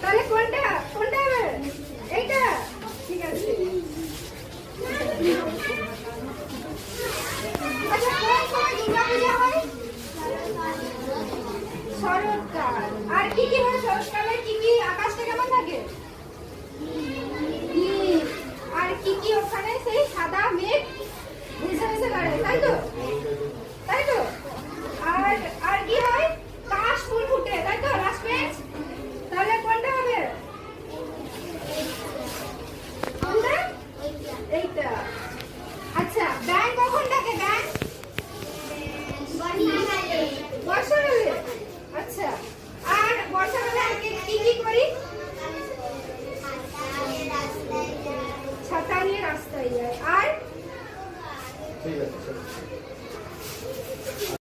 তাহলে কোনটা কোনটা হবে? এইটা ঠিক আছে। আচ্ছা কোন সময় দুর্গা পূজা হয়? শরৎকাল। আর কি কি হয় শরৎকালে? কি কি আকাশটা কেমন থাকে? আর কি কি ওখানে সেই সাদা মেঘ ভেসে ভেসে বেড়ায়, তাই তো?